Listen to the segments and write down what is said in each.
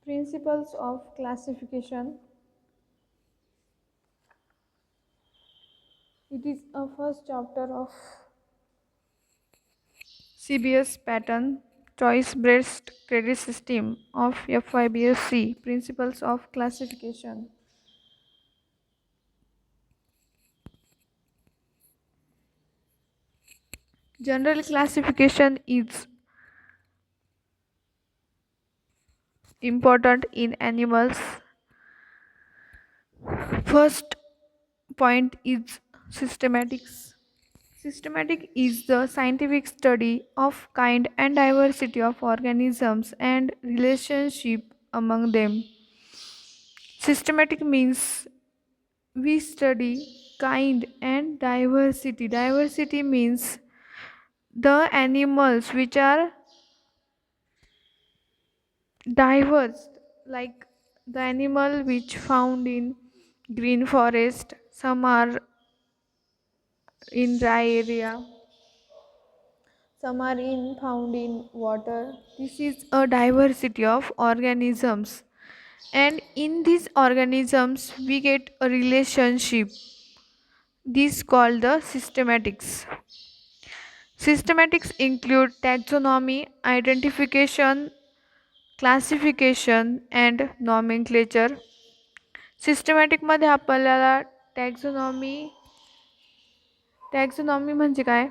Principles of classification. It is a first chapter of CBS pattern choice based credit system of FIBSC principles of classification. General classification is important in animals. First point is systematics. Systematic is the scientific study of kind and diversity of organisms and relationship among them. Systematic means we study kind and diversity. Diversity means the animals which are diverse, like the animal which found in green forest, some are in dry area, some are in found in water. This is a diversity of organisms, and in these organisms we get a relationship. This called the systematics. Systematics include taxonomy, identification, classification and nomenclature. Systematic मध्ये आपल्याला taxonomy म्हणजे काय?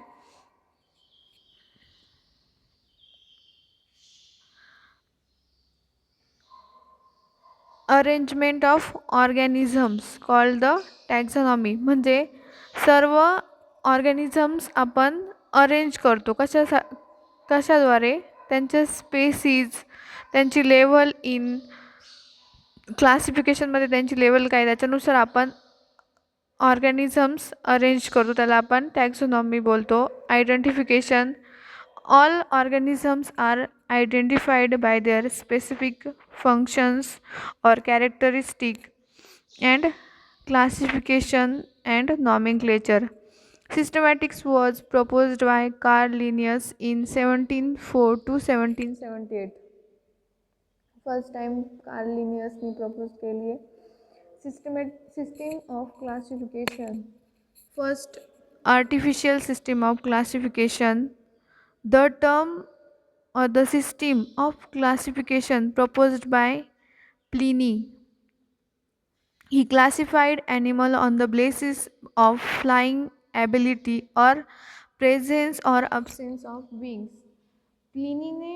Arrangement of organisms called the taxonomy म्हणजे सर्व organisms आपण arrange करतो कशाद्वारे? त्यांच्या species, त्यांची लेवल इन क्लासिफिकेशनमध्ये त्यांची लेवल काय त्याच्यानुसार आपण ऑर्गॅनिझम्स अरेंज करतो, त्याला आपण टॅक्सोनॉमी बोलतो. Identification, all organisms are identified by their specific functions और characteristic and classification and nomenclature. Systematics was proposed by Carl Linnaeus in 1704 to 1778. First time Carl लिनियसने प्रपोज केली आहे. System of classification. First, artificial system of classification. The term or the system of classification proposed by Pliny. He classified animal on the basis of flying ability or presence or absence of wings. प्लिनीने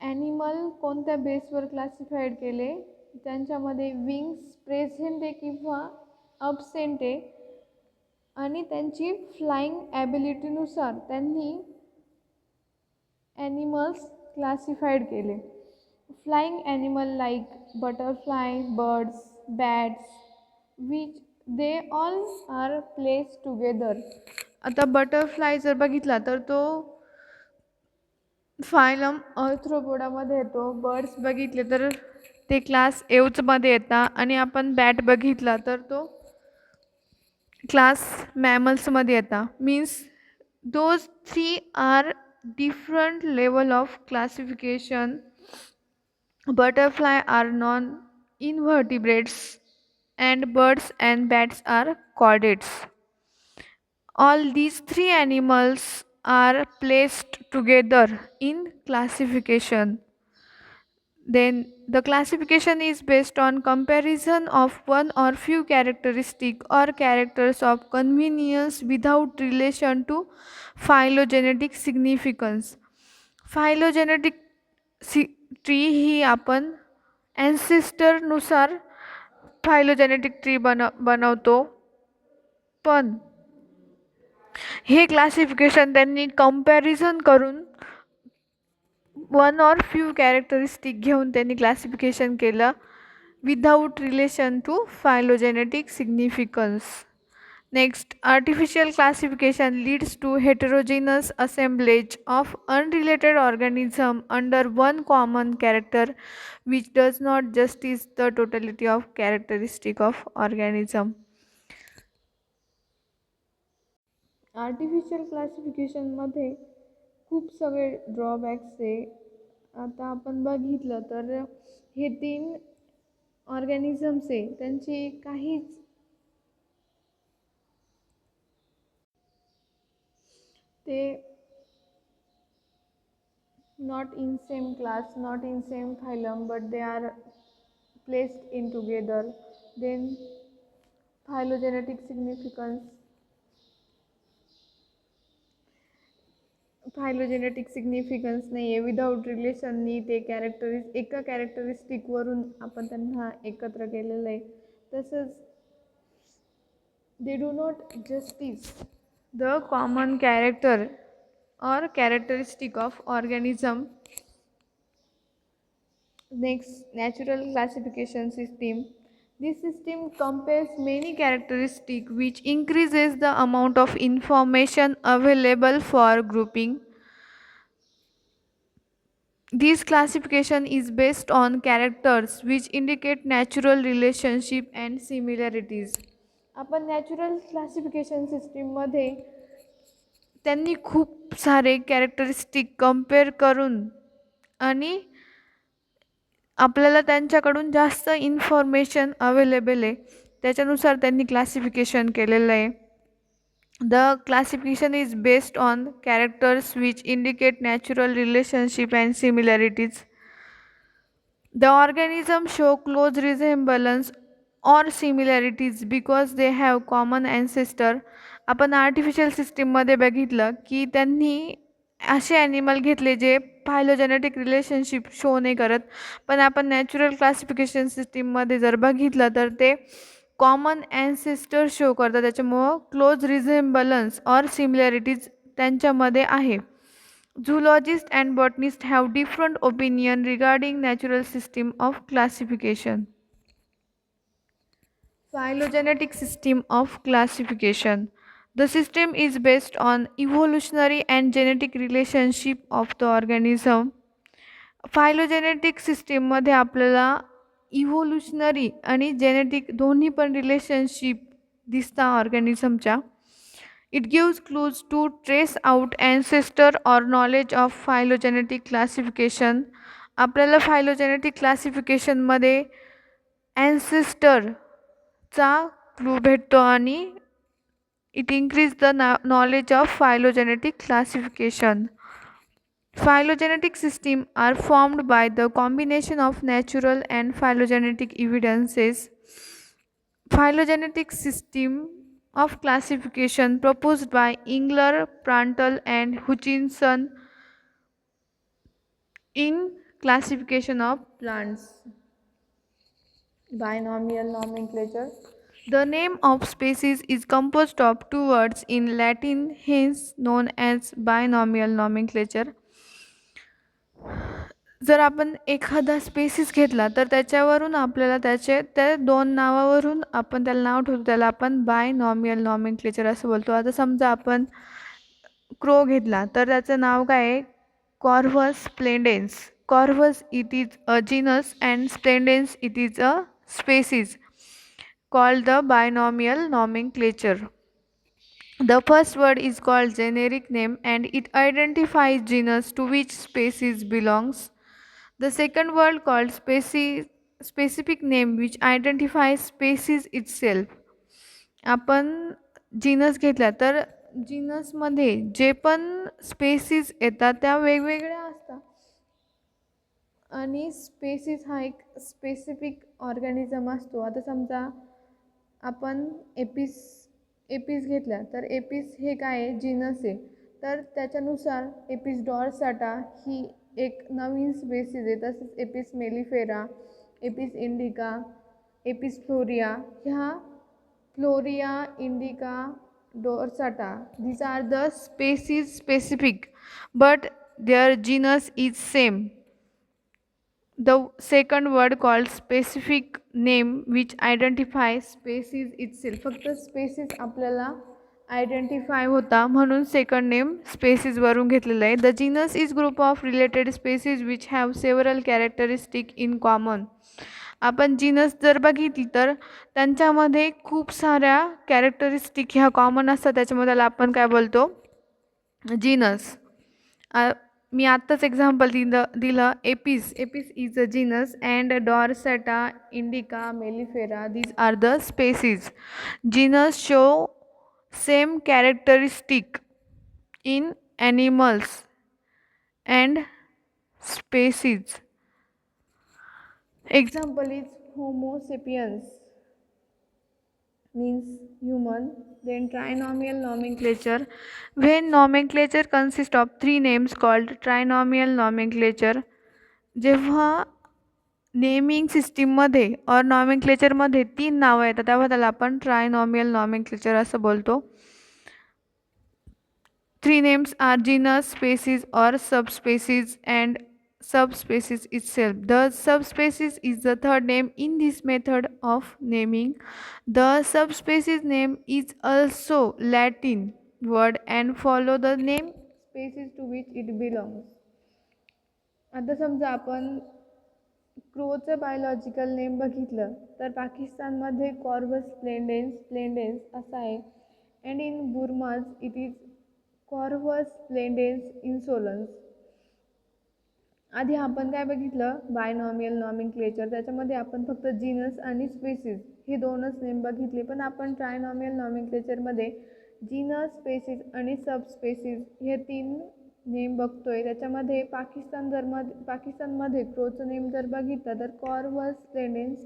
animal कोणत्या बेसवर classified केले? त्यांच्यामध्ये wings present आहे किंवा absent आहे आणि त्यांची फ्लाइंग ॲबिलिटीनुसार त्यांनी ॲनिमल्स क्लासिफाईड केले. Flying animal like butterfly, birds, bats, which they all are place together. आता बटरफ्लाय जर बघितला तर तो फायलम अर्थ्रोपोडामध्ये येतो. बर्ड्स बघितले तर ते क्लास एव्हचमध्ये येतात आणि आपण बॅट बघितला तर तो क्लास मॅमल्समध्ये येतात. Means those three are different level of classification. Butterfly are non invertebrates and birds and bats are chordates. All these three animals are placed together in classification. Then the classification is based on comparison of one or few characteristic or characters of convenience without relation to phylogenetic significance. Phylogenetic tree ही आपण नुसार phylogenetic tree बनवतो, पण हे classification त्यांनी comparison करून one or few characteristic घेऊन त्यांनी क्लासिफिकेशन केलं without relation to phylogenetic significance. Next, artificial classification leads to heterogeneous assemblage of unrelated organism under one common character which does not justice the totality of characteristic of organism. Artificial क्लासिफिकेशनमध्ये खूप सगळे drawbacks आहे. आता आपण बघितलं तर हे 3 organisms आहे त्यांची काहीच ते not in same class, not in same phylum, but they are placed in together. Then phylogenetic significance. Phylogenetic significance नाही आहे. विदाऊट रिलेशननी ते एका कॅरेक्टरिस्टिकवरून आपण त्यांना एकत्र केलेलं आहे. तसंच they do not justice the common character or characteristic of organism. Next, natural classification system. This system compares many characteristics which increases the amount of information available for grouping. This classification is based on characters which indicate natural relationship and similarities. आपण natural classification सिस्टीममध्ये त्यांनी खूप सारे characteristic compare करून आणि आपल्याला त्यांच्याकडून जास्त इन्फॉर्मेशन अवेलेबल आहे त्याच्यानुसार त्यांनी क्लासिफिकेशन केलेलं आहे. The classification is based on characters which indicate natural relationship and similarities. The organism show close resemblance or similarities because they have common ancestor. आपण आर्टिफिशियल सिस्टीममध्ये बघितलं की त्यांनी असे ॲनिमल घेतले जे फायलोजेनेटिक रिलेशनशिप शो नाही करत, पण आपण नॅचरल क्लासिफिकेशन सिस्टीममध्ये जर बघितलं तर ते कॉमन ॲन्सेस्टर शो करतात. त्याच्यामुळं क्लोज रिझेम्बलन्स ऑर सिमिलॅरिटीज त्यांच्यामध्ये आहे. Zoologist and botanist have different opinion regarding natural system of classification. Phylogenetic system of classification. The system is based on evolutionary and genetic relationship of the organism. Phylogenetic सिस्टीममध्ये आपल्याला evolutionary आणि genetic दोन्ही पण relationship दिसता ऑर्गॅनिझमच्या. It gives clues to trace out ancestor or knowledge of phylogenetic classification. आपल्याला phylogenetic क्लासिफिकेशनमध्ये ॲन्सेस्टरचा क्लू भेटतो आणि it increase the knowledge of phylogenetic classification. Phylogenetic systems are formed by the combination of natural and phylogenetic evidences. Phylogenetic system of classification proposed by Engler, Prandtl and Hutchinson in classification of plants. Binomial nomenclature. The name of species is composed of two words in Latin, hence known as binomial nomenclature. जर आपण एखादा spaces घेतला तर त्याच्यावरून आपल्याला त्या दोन नावावरून आपण त्याला नाव ठेवतो, त्याला आपण बायनॉमियल नॉमेनक्लेचर असं बोलतो. आता समजा आपण क्रो घेतला तर त्याचं नाव काय आहे? Corvus splendens. Corvus it is a genus and splendens it is a species called the binomial nomenclature. The first word is called generic name and it identifies genus to which species belongs. The second word called specific name which identifies species itself. आपण genus घेतला तर जीनसमध्ये जे पण species येतात त्या वेगवेगळ्या असतात आणि species हा एक स्पेसिफिक ऑर्गॅनिझम असतो. आता समजा आपण एपिस घेतला तर एपिस हे काय आहे? जीनस आहे. तर त्याच्यानुसार एपिस डॉर्साटा ही एक नवीन स्पेसीज आहे. तसेच Apis mellifera, Apis indica, Apis florea. ह्या florea, indica, dorsata these are the species specific but their genus is same. The second word called specific name which identifies species itself. फक्त species आपल्याला identify होता म्हणून second name species वरून घेतलेलं आहे. The genus is group of related species which have several characteristic in common. आपण genus जर बघितली तर त्यांच्यामध्ये खूप साऱ्या कॅरेक्टरिस्टिक ह्या कॉमन असतात, त्याच्यामध्ये आपण काय बोलतो? जीनस. मी आत्ताच एक्झाम्पल दिलं Apis. Apis is a genus and dorsata indica mellifera these are the species. Genus show same characteristic in animals and species. Example is Homo sapiens means human. Then trinomial nomenclature. When nomenclature consists of three names called trinomial nomenclature. जेव्हा naming सिस्टीममध्ये और नॉमेनक्लेचरमध्ये तीन नावं येतात तेव्हा त्याला आपण trinomial nomenclature असं बोलतो. Three names are genus, species or subspecies and subspecies itself. The subspecies is the third name in this method of naming. The subspecies name is also Latin word and follow the name species to which it belongs. आता समजा आपण क्रोचं biological name बघितलं तर पाकिस्तानमध्ये Corvus splendens असा आहे and in Burma's it is Corvus splendens insolens. आधी आपण काय बघितलं बायनॉमियल नॉमेनक्लेचर, त्याच्यामध्ये आपण फक्त जीनस आणि स्पेसीज हे दोनच नेम बघितले. पण आपण ट्रायनॉमियल नॉमेनक्लेचरमध्ये जीनस, स्पेसीज आणि सबस्पेसीज हे तीन नेम बघतोय. त्याच्यामध्ये पाकिस्तानमध्ये क्रोचं नेम जर बघितलं तर कॉर्वस स्प्लेंडेन्स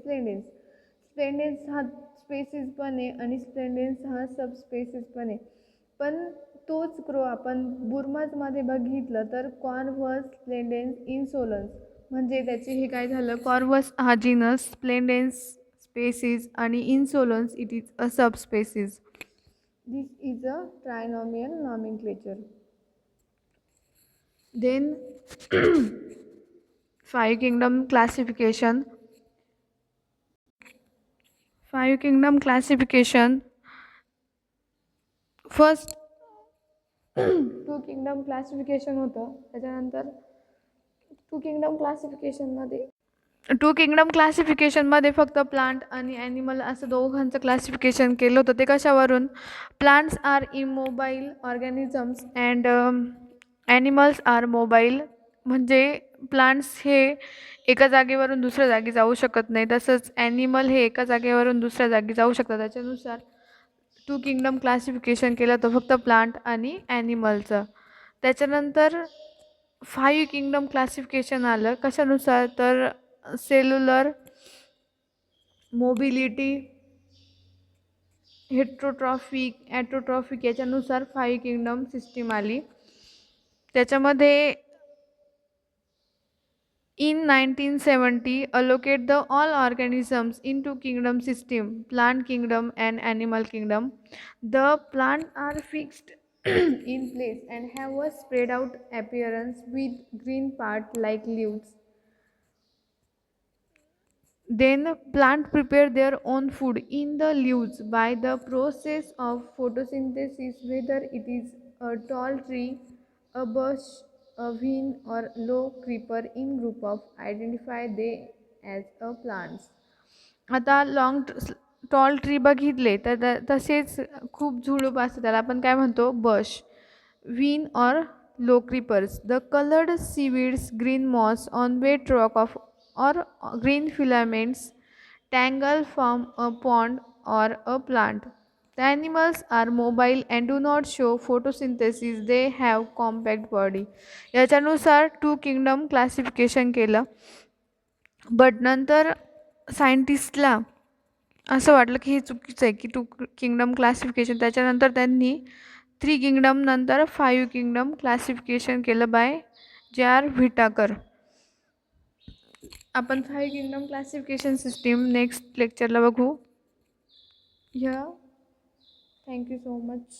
हा स्पेसीज पण आहे आणि स्प्लेंडेन्स हा सबस्पेसीज पण आहे. पण तोच क्रो आपण बुर्माजमध्ये बघितलं तर कॉर्वस स्प्लेंडेन्स इन्सोलन्स म्हणजे त्याचे हे काय झालं, कॉर्वस हा जीनस, स्प्लेंडेन्स स्पेसीज आणि insolens it is a subspecies. This is a trinomial nomenclature. Then five kingdom classification. First two kingdom classification होतं. त्याच्यानंतर टू किंगडम क्लासिफिकेशनमध्ये फक्त प्लांट आणि ॲनिमल असं दोघांचं क्लासिफिकेशन केलं होतं. ते कशावरून, plants are immobile organisms and animals are mobile. म्हणजे प्लांट्स हे एका जागेवरून दुसऱ्या जागी जाऊ शकत नाही, तसंच ॲनिमल हे एका जागेवरून दुसऱ्या जागी जाऊ शकतात. त्याच्यानुसार टू किंगडम क्लासिफिकेशन केलं तर फक्त प्लांट आणि ॲनिमलचं. त्याच्यानंतर फाईव्ह किंगडम क्लासिफिकेशन आलं कशानुसार, तर सेल्युलर, मोबिलिटी, हेट्रोट्रॉफिक, ॲटोट्रॉफिक याच्यानुसार फाईव्ह किंगडम सिस्टीम आली. त्याच्यामध्ये in 1970 allocate the all organisms into kingdom system, plant kingdom and animal kingdom. The plants are fixed in place and have a spread out appearance with green part like leaves. Then plant prepare their own food in the leaves by the process of photosynthesis, whether it is a tall tree, a bush, a vine or low creeper in group of identify they as a plants. आता tall tree बघितले तर तसेच खूप झुडूप असते त्याला आपण काय म्हणतो, बश, विन और low creepers. The coloured seaweeds, green moss on wet rock of or green filaments tangle from a pond or a plant. The animals are mobile and do not show photosynthesis. They have compact body. याच्यानुसार two kingdom classification केलं. But नंतर सायंटिस्टला असं वाटलं की हे चुकीचं आहे की टू किंगडम क्लासिफिकेशन. त्याच्यानंतर त्यांनी थ्री किंगडम नंतर फाईव्ह किंगडम क्लासिफिकेशन केलं बाय जे.आर. व्हिटाकर. आपण five kingdom classification system next लेक्चरला बघू. या thank you so much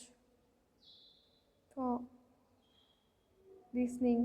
for listening.